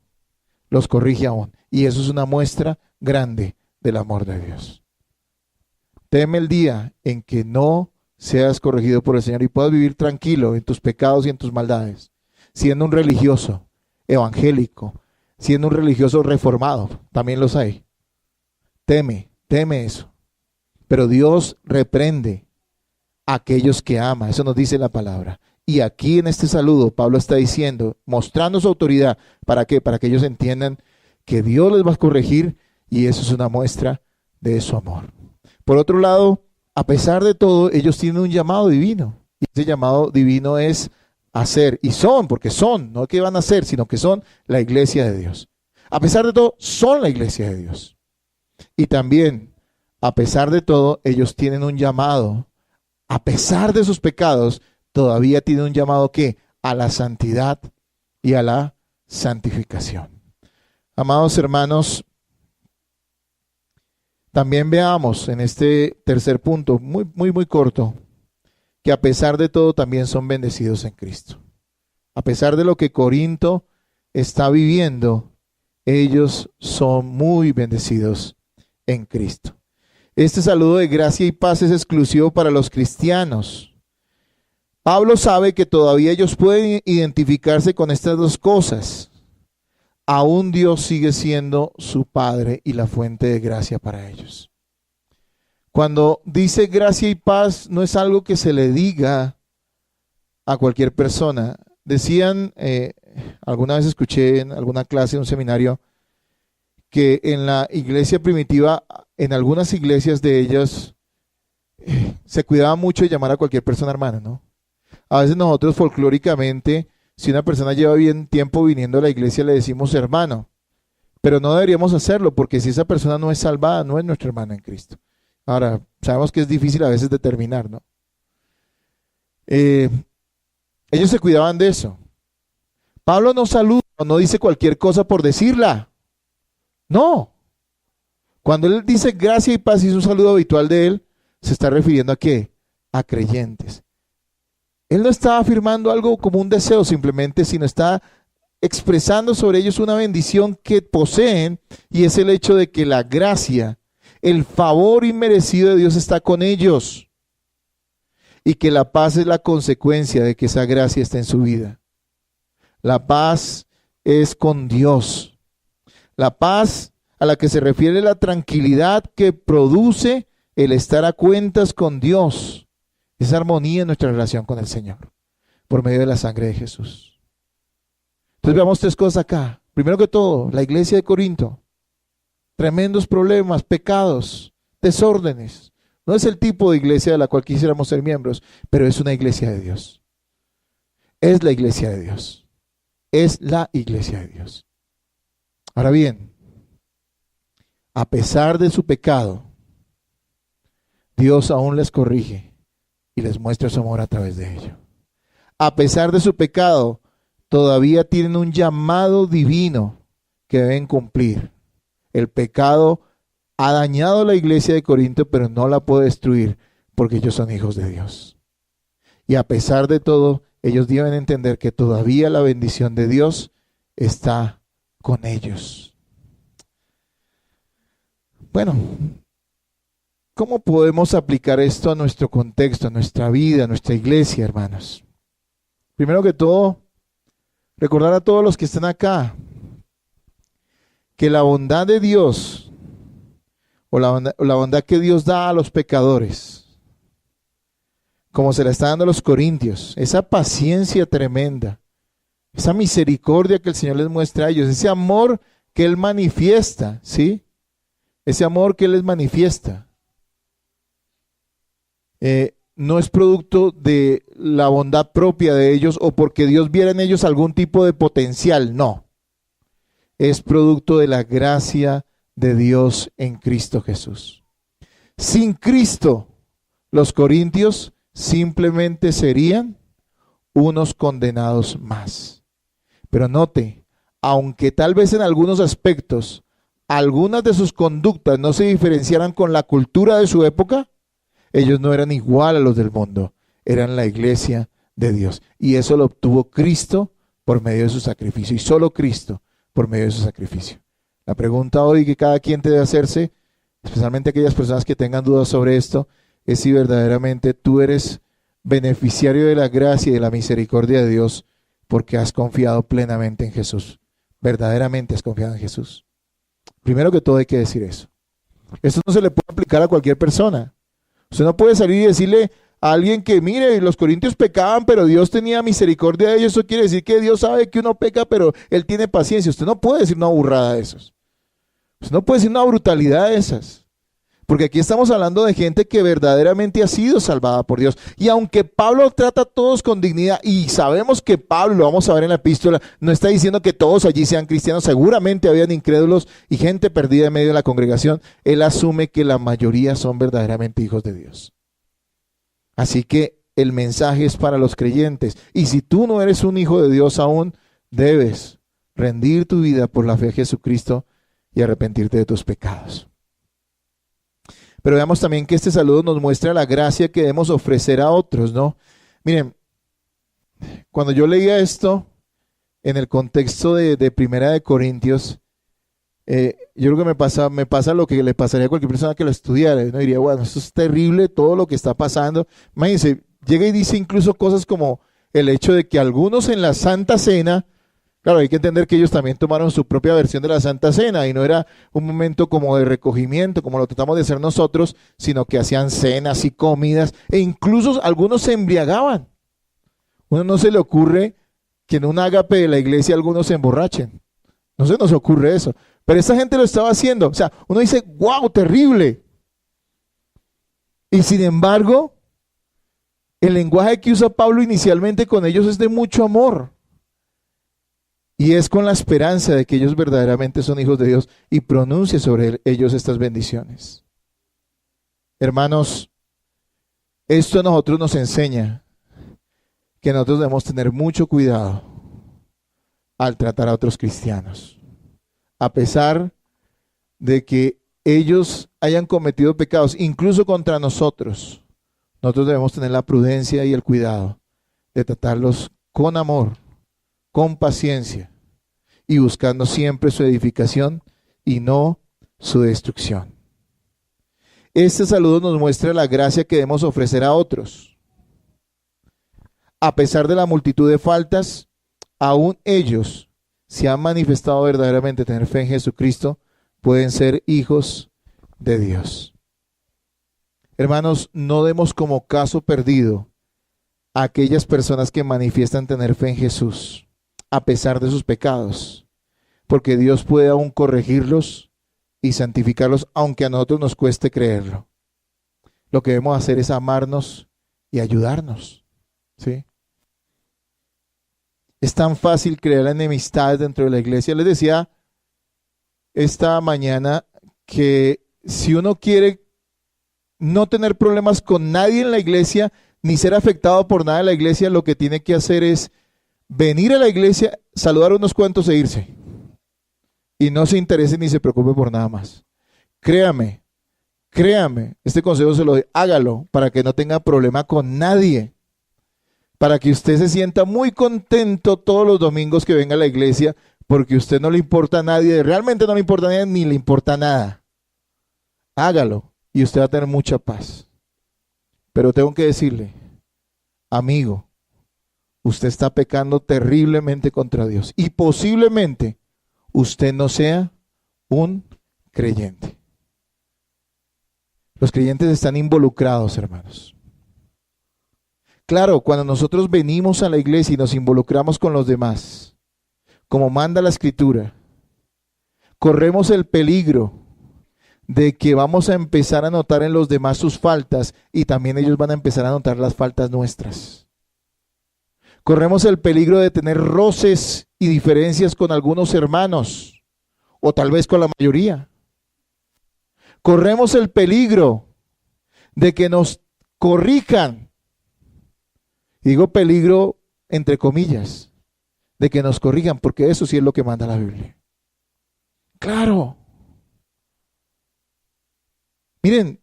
los corrige aún. Y eso es una muestra grande del amor de Dios. Teme el día en que no seas corregido por el Señor y puedas vivir tranquilo en tus pecados y en tus maldades, siendo un religioso evangélico, siendo un religioso reformado, también los hay. Teme eso. Pero Dios reprende a aquellos que ama, eso nos dice la palabra. Y aquí en este saludo Pablo está diciendo, mostrando su autoridad, ¿para qué? Para que ellos entiendan que Dios les va a corregir y eso es una muestra de su amor. Por otro lado, a pesar de todo, ellos tienen un llamado divino. Y ese llamado divino es hacer, y son, porque son, no que van a ser, sino que son la iglesia de Dios. A pesar de todo, son la iglesia de Dios. Y también, a pesar de todo, ellos tienen un llamado, a pesar de sus pecados, todavía tienen un llamado ¿qué? A la santidad y a la santificación. Amados hermanos, también veamos en este tercer punto, muy corto, que a pesar de todo también son bendecidos en Cristo. A pesar de lo que Corinto está viviendo, ellos son muy bendecidos en Cristo. Este saludo de gracia y paz es exclusivo para los cristianos. Pablo sabe que todavía ellos pueden identificarse con estas dos cosas. Aún Dios sigue siendo su Padre y la fuente de gracia para ellos. Cuando dice gracia y paz, no es algo que se le diga a cualquier persona. Decían, alguna vez escuché en alguna clase, en un seminario, que en la iglesia primitiva, en algunas iglesias de ellas, se cuidaba mucho de llamar a cualquier persona hermana, ¿no? A veces nosotros folclóricamente, si una persona lleva bien tiempo viniendo a la iglesia, le decimos hermano, pero no deberíamos hacerlo, porque si esa persona no es salvada, no es nuestra hermana en Cristo. Ahora, sabemos que es difícil a veces determinar, ¿no? Ellos se cuidaban de eso. Pablo no saluda, no dice cualquier cosa por decirla. No. Cuando él dice gracia y paz y es un saludo habitual de él, se está refiriendo a ¿qué? A creyentes. Él no está afirmando algo como un deseo simplemente, sino está expresando sobre ellos una bendición que poseen, y es el hecho de que la gracia, el favor inmerecido de Dios está con ellos, y que la paz es la consecuencia de que esa gracia está en su vida. La paz es con Dios. La paz a la que se refiere la tranquilidad que produce el estar a cuentas con Dios. Esa armonía en nuestra relación con el Señor, por medio de la sangre de Jesús. Entonces veamos tres cosas acá. Primero que todo, la iglesia de Corinto. Tremendos problemas, pecados, desórdenes. No es el tipo de iglesia de la cual quisiéramos ser miembros, pero es una iglesia de Dios. Es la iglesia de Dios. Es la iglesia de Dios. Ahora bien, a pesar de su pecado, Dios aún les corrige y les muestra su amor a través de ello. A pesar de su pecado, todavía tienen un llamado divino que deben cumplir. El pecado ha dañado la iglesia de Corinto, pero no la puede destruir porque ellos son hijos de Dios. Y a pesar de todo, ellos deben entender que todavía la bendición de Dios está con ellos. Bueno, ¿cómo podemos aplicar esto a nuestro contexto, a nuestra vida, a nuestra iglesia, hermanos? Primero que todo, recordar a todos los que están acá que la bondad de Dios, o la bondad que Dios da a los pecadores, como se la está dando a los corintios, esa paciencia tremenda, esa misericordia que el Señor les muestra a ellos, ese amor que Él manifiesta, ¿sí? Ese amor que Él les manifiesta. No es producto de la bondad propia de ellos o porque Dios viera en ellos algún tipo de potencial, no. Es producto de la gracia de Dios en Cristo Jesús. Sin Cristo, los corintios simplemente serían unos condenados más. Pero note, aunque tal vez en algunos aspectos, algunas de sus conductas no se diferenciaran con la cultura de su época, ellos no eran igual a los del mundo, eran la iglesia de Dios. Y eso lo obtuvo Cristo por medio de su sacrificio. Y solo Cristo por medio de su sacrificio. La pregunta hoy que cada quien debe hacerse, especialmente aquellas personas que tengan dudas sobre esto, es si verdaderamente tú eres beneficiario de la gracia y de la misericordia de Dios porque has confiado plenamente en Jesús. Verdaderamente has confiado en Jesús. Primero que todo hay que decir eso. Esto no se le puede aplicar a cualquier persona. Usted no puede salir y decirle a alguien que, mire, los corintios pecaban, pero Dios tenía misericordia de ellos. Eso quiere decir que Dios sabe que uno peca, pero Él tiene paciencia. Usted no puede decir una burrada de esos. Usted no puede decir una brutalidad de esas. Porque aquí estamos hablando de gente que verdaderamente ha sido salvada por Dios. Y aunque Pablo trata a todos con dignidad, y sabemos que Pablo, lo vamos a ver en la epístola, no está diciendo que todos allí sean cristianos, seguramente habían incrédulos y gente perdida en medio de la congregación, él asume que la mayoría son verdaderamente hijos de Dios. Así que el mensaje es para los creyentes. Y si tú no eres un hijo de Dios aún, debes rendir tu vida por la fe en Jesucristo y arrepentirte de tus pecados. Pero veamos también que este saludo nos muestra la gracia que debemos ofrecer a otros, ¿no? Miren, cuando yo leía esto en el contexto de Primera de Corintios, yo creo que me pasa lo que le pasaría a cualquier persona que lo estudiara, ¿no? Diría, bueno, esto es terrible, todo lo que está pasando. Imagínense, llega y dice incluso cosas como el hecho de que algunos en la Santa Cena, claro, hay que entender que ellos también tomaron su propia versión de la Santa Cena y no era un momento como de recogimiento, como lo tratamos de hacer nosotros, sino que hacían cenas y comidas e incluso algunos se embriagaban. Uno no se le ocurre que en un ágape de la iglesia algunos se emborrachen. No se nos ocurre eso. Pero esta gente lo estaba haciendo. O sea, uno dice, wow, terrible. Y sin embargo, el lenguaje que usa Pablo inicialmente con ellos es de mucho amor. Y es con la esperanza de que ellos verdaderamente son hijos de Dios y pronuncia sobre ellos estas bendiciones. Hermanos, esto a nosotros nos enseña que nosotros debemos tener mucho cuidado al tratar a otros cristianos. A pesar de que ellos hayan cometido pecados, incluso contra nosotros, nosotros debemos tener la prudencia y el cuidado de tratarlos con amor, con paciencia y buscando siempre su edificación y no su destrucción. Este saludo nos muestra la gracia que debemos ofrecer a otros. A pesar de la multitud de faltas, aún ellos, si han manifestado verdaderamente tener fe en Jesucristo, pueden ser hijos de Dios. Hermanos, no demos como caso perdido a aquellas personas que manifiestan tener fe en Jesús a pesar de sus pecados, porque Dios puede aún corregirlos y santificarlos, aunque a nosotros nos cueste creerlo. Lo que debemos hacer es amarnos y ayudarnos, ¿sí? Es tan fácil crear enemistades dentro de la iglesia. Les decía esta mañana que si uno quiere no tener problemas con nadie en la iglesia, ni ser afectado por nada en la iglesia, lo que tiene que hacer es venir a la iglesia, saludar a unos cuantos e irse. Y no se interese ni se preocupe por nada más. Créame, este consejo se lo doy, hágalo para que no tenga problema con nadie. Para que usted se sienta muy contento todos los domingos que venga a la iglesia, porque a usted no le importa a nadie, realmente no le importa a nadie, ni le importa nada. Hágalo y usted va a tener mucha paz. Pero tengo que decirle, amigo, usted está pecando terriblemente contra Dios y posiblemente usted no sea un creyente. Los creyentes están involucrados, hermanos. Claro, cuando nosotros venimos a la iglesia y nos involucramos con los demás, como manda la Escritura, corremos el peligro de que vamos a empezar a notar en los demás sus faltas y también ellos van a empezar a notar las faltas nuestras. Corremos el peligro de tener roces y diferencias con algunos hermanos, o tal vez con la mayoría. Corremos el peligro de que nos corrijan. Digo peligro entre comillas, de que nos corrijan, porque eso sí es lo que manda la Biblia. Claro. Miren,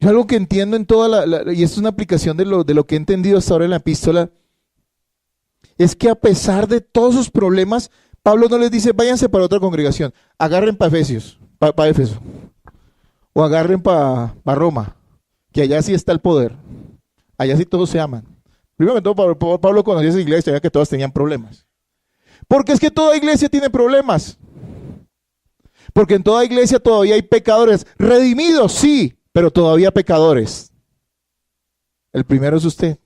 yo algo que entiendo en toda y esto es una aplicación de lo que he entendido hasta ahora en la epístola, es que a pesar de todos sus problemas, Pablo no les dice, váyanse para otra congregación, agarren para Efesios, para Éfeso, o agarren para Roma, que allá sí está el poder, allá sí todos se aman. Primero que todo, Pablo conocía esa iglesia, sabía que todas tenían problemas. Porque es que toda iglesia tiene problemas. Porque en toda iglesia todavía hay pecadores, redimidos, sí, pero todavía pecadores. El primero es usted.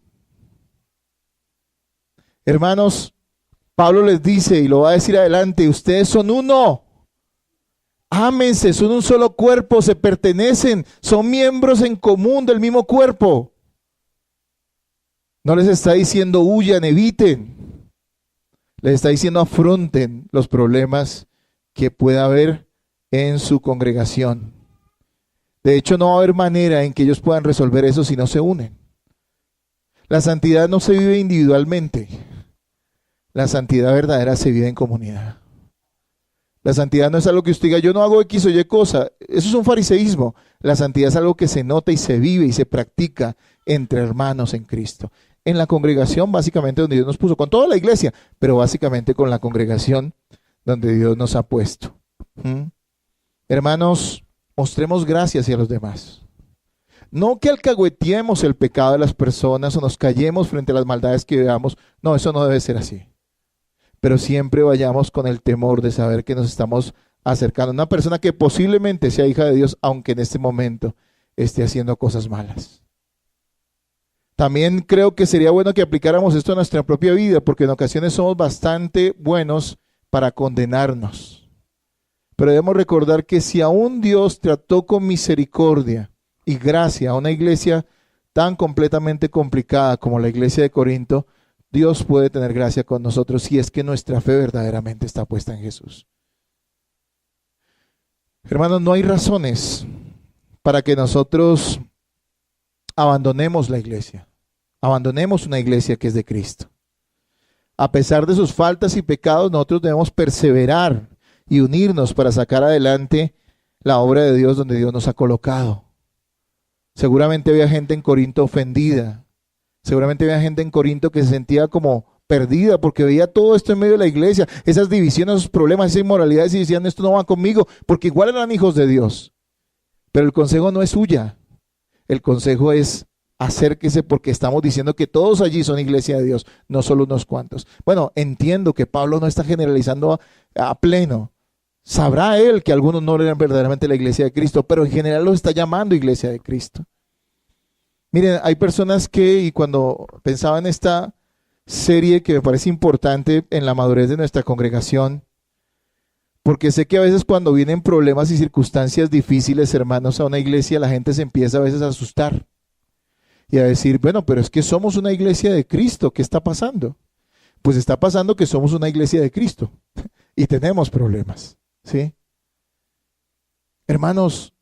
Hermanos, Pablo les dice, y lo va a decir adelante, ustedes son uno. Ámense, son un solo cuerpo, se pertenecen, son miembros en común del mismo cuerpo. No les está diciendo huyan, eviten. Les está diciendo afronten los problemas que pueda haber en su congregación. De hecho, no va a haber manera en que ellos puedan resolver eso si no se unen. La santidad no se vive individualmente. La santidad verdadera se vive en comunidad. La santidad no es algo que usted diga, yo no hago X o Y cosa. Eso es un fariseísmo. La santidad es algo que se nota y se vive y se practica entre hermanos en Cristo. En la congregación, básicamente, donde Dios nos puso, con toda la iglesia, pero básicamente con la congregación donde Dios nos ha puesto. Hermanos, mostremos gracia hacia los demás. No que alcahueteemos el pecado de las personas o nos callemos frente a las maldades que veamos. No, eso no debe ser así. Pero siempre vayamos con el temor de saber que nos estamos acercando a una persona que posiblemente sea hija de Dios, aunque en este momento esté haciendo cosas malas. También creo que sería bueno que aplicáramos esto a nuestra propia vida, porque en ocasiones somos bastante buenos para condenarnos. Pero debemos recordar que si aún Dios trató con misericordia y gracia a una iglesia tan completamente complicada como la iglesia de Corinto, Dios puede tener gracia con nosotros si es que nuestra fe verdaderamente está puesta en Jesús. Hermanos, no hay razones para que nosotros abandonemos la iglesia, abandonemos una iglesia que es de Cristo. A pesar de sus faltas y pecados, nosotros debemos perseverar y unirnos para sacar adelante la obra de Dios donde Dios nos ha colocado. Seguramente había gente en Corinto ofendida. Seguramente había gente en Corinto que se sentía como perdida porque veía todo esto en medio de la iglesia, esas divisiones, esos problemas, esas inmoralidades y decían, esto no va conmigo, porque igual eran hijos de Dios. Pero el consejo no es huya, el consejo es acérquese porque estamos diciendo que todos allí son iglesia de Dios, no solo unos cuantos. Bueno, entiendo que Pablo no está generalizando a pleno. Sabrá él que algunos no eran verdaderamente la iglesia de Cristo, pero en general los está llamando iglesia de Cristo. Miren, hay personas que, y cuando pensaba en esta serie que me parece importante en la madurez de nuestra congregación, porque sé que a veces cuando vienen problemas y circunstancias difíciles, hermanos, a una iglesia, la gente se empieza a veces a asustar y a decir, bueno, pero es que somos una iglesia de Cristo, ¿qué está pasando? Pues está pasando que somos una iglesia de Cristo y tenemos problemas, ¿sí? Hermanos,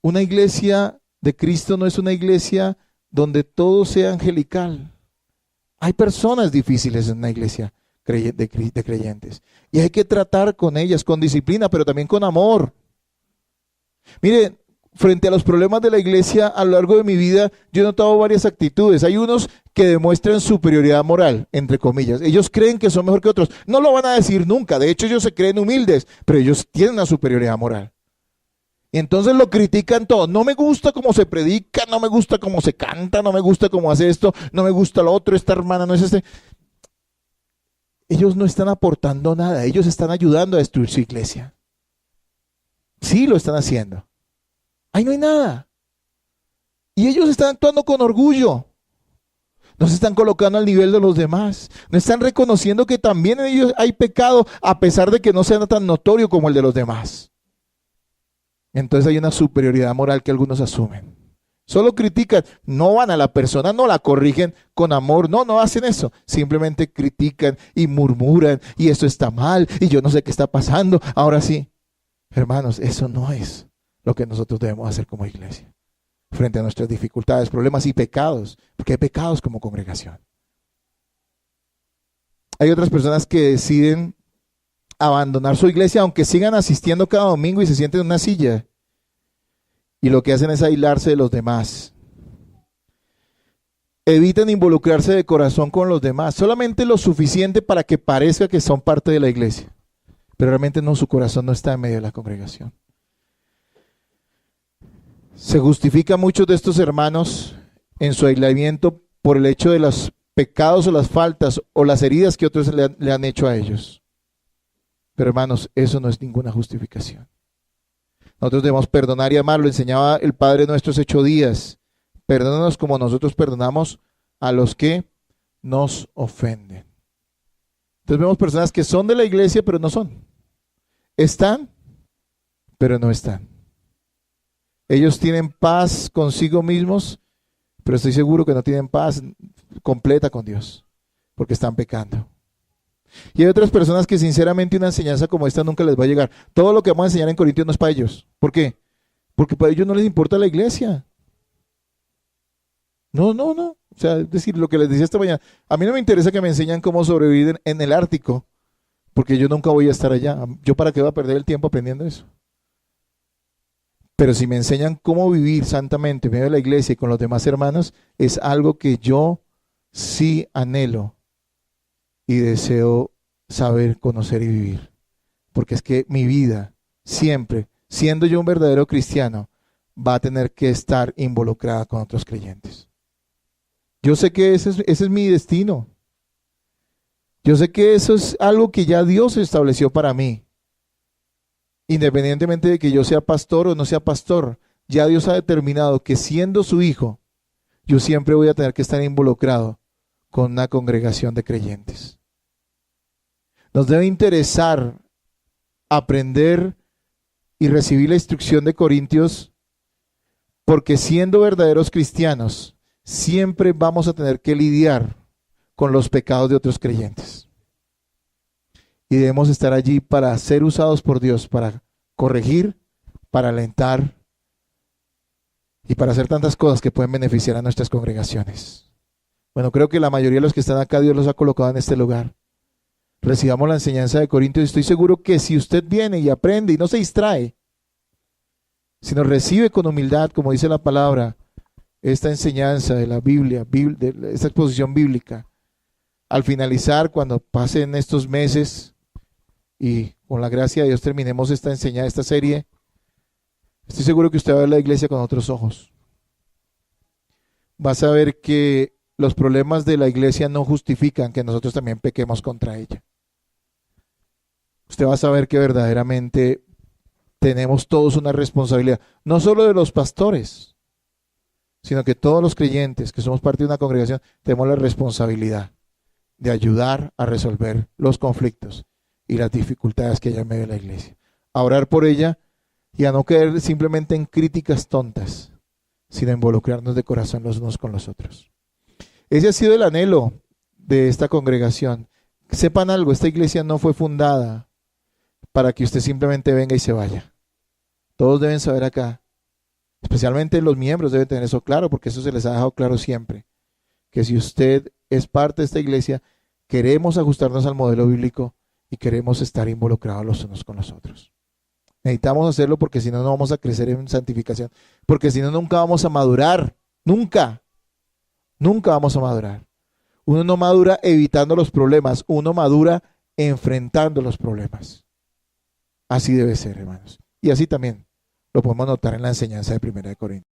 una iglesia de Cristo no es una iglesia donde todo sea angelical. Hay personas difíciles en una iglesia de creyentes y hay que tratar con ellas con disciplina, pero también con amor. Miren, frente a los problemas de la iglesia a lo largo de mi vida, yo he notado varias actitudes. Hay unos que demuestran superioridad moral, entre comillas. Ellos creen que son mejor que otros. No lo van a decir nunca. De hecho, ellos se creen humildes, pero ellos tienen una superioridad moral. Y entonces lo critican todo. No me gusta cómo se predica, no me gusta cómo se canta, no me gusta cómo hace esto, no me gusta lo otro, esta hermana no es este. Ellos no están aportando nada, ellos están ayudando a destruir su iglesia. Sí, lo están haciendo. Ahí no hay nada. Y ellos están actuando con orgullo. No se están colocando al nivel de los demás. No están reconociendo que también en ellos hay pecado, a pesar de que no sea tan notorio como el de los demás. Entonces hay una superioridad moral que algunos asumen. Solo critican, no van a la persona, no la corrigen con amor, no hacen eso. Simplemente critican y murmuran y esto está mal y yo no sé qué está pasando. Ahora sí, hermanos, eso no es lo que nosotros debemos hacer como iglesia frente a nuestras dificultades, problemas y pecados, porque hay pecados como congregación. Hay otras personas que deciden abandonar su iglesia aunque sigan asistiendo cada domingo y se sienten en una silla, y lo que hacen es aislarse de los demás. Evitan involucrarse de corazón con los demás, solamente lo suficiente para que parezca que son parte de la iglesia. pero realmente no, su corazón no está en medio de la congregación. Se justifica muchos de estos hermanos en su aislamiento por el hecho de los pecados o las faltas o las heridas que otros le han hecho a ellos. Pero hermanos, eso no es ninguna justificación. Nosotros debemos perdonar y amar, lo enseñaba el Padre nuestro hace 8 días. Perdónanos como nosotros perdonamos a los que nos ofenden. Entonces vemos personas que son de la iglesia, pero no son. Están, pero no están. Ellos tienen paz consigo mismos, pero estoy seguro que no tienen paz completa con Dios, porque están pecando. Y hay otras personas que sinceramente una enseñanza como esta nunca les va a llegar. Todo lo que vamos a enseñar en Corintios no es para ellos. ¿Por qué? Porque para ellos no les importa la iglesia. No. O sea, es decir, lo que les decía esta mañana, a mí no me interesa que me enseñan cómo sobrevivir en el Ártico, porque yo nunca voy a estar allá. ¿Yo para qué voy a perder el tiempo aprendiendo eso? Pero si me enseñan cómo vivir santamente en medio de la iglesia y con los demás hermanos, es algo que yo sí anhelo y deseo saber, conocer y vivir. Porque es que mi vida, siempre, siendo yo un verdadero cristiano, va a tener que estar involucrada con otros creyentes. Yo sé que ese es mi destino. Yo sé que eso es algo que ya Dios estableció para mí. Independientemente de que yo sea pastor o no sea pastor, ya Dios ha determinado que siendo su hijo, yo siempre voy a tener que estar involucrado con una congregación de creyentes. Nos debe interesar aprender y recibir la instrucción de Corintios, porque siendo verdaderos cristianos, siempre vamos a tener que lidiar con los pecados de otros creyentes. Y debemos estar allí para ser usados por Dios, para corregir, para alentar y para hacer tantas cosas que pueden beneficiar a nuestras congregaciones. Bueno, creo que la mayoría de los que están acá, Dios los ha colocado en este lugar. Recibamos la enseñanza de Corintios y estoy seguro que si usted viene y aprende y no se distrae, sino recibe con humildad, como dice la palabra, esta enseñanza de la Biblia, de esta exposición bíblica, al finalizar, cuando pasen estos meses y con la gracia de Dios terminemos esta enseñanza, esta serie, estoy seguro que usted va a ver la iglesia con otros ojos. Vas a ver que los problemas de la iglesia no justifican que nosotros también pequemos contra ella. Usted va a saber que verdaderamente tenemos todos una responsabilidad, no solo de los pastores, sino que todos los creyentes que somos parte de una congregación tenemos la responsabilidad de ayudar a resolver los conflictos y las dificultades que hay en medio de la iglesia. A orar por ella y a no caer simplemente en críticas tontas, sino involucrarnos de corazón los unos con los otros. Ese ha sido el anhelo de esta congregación. Sepan algo, esta iglesia no fue fundada para que usted simplemente venga y se vaya. Todos deben saber acá, especialmente los miembros deben tener eso claro, porque eso se les ha dejado claro siempre, que si usted es parte de esta iglesia, queremos ajustarnos al modelo bíblico y queremos estar involucrados los unos con los otros. Necesitamos hacerlo porque si no, no vamos a crecer en santificación, porque si no, nunca vamos a madurar, nunca vamos a madurar. Uno no madura evitando los problemas, uno madura enfrentando los problemas. Así debe ser, hermanos. Y así también lo podemos notar en la enseñanza de 1 Corintios.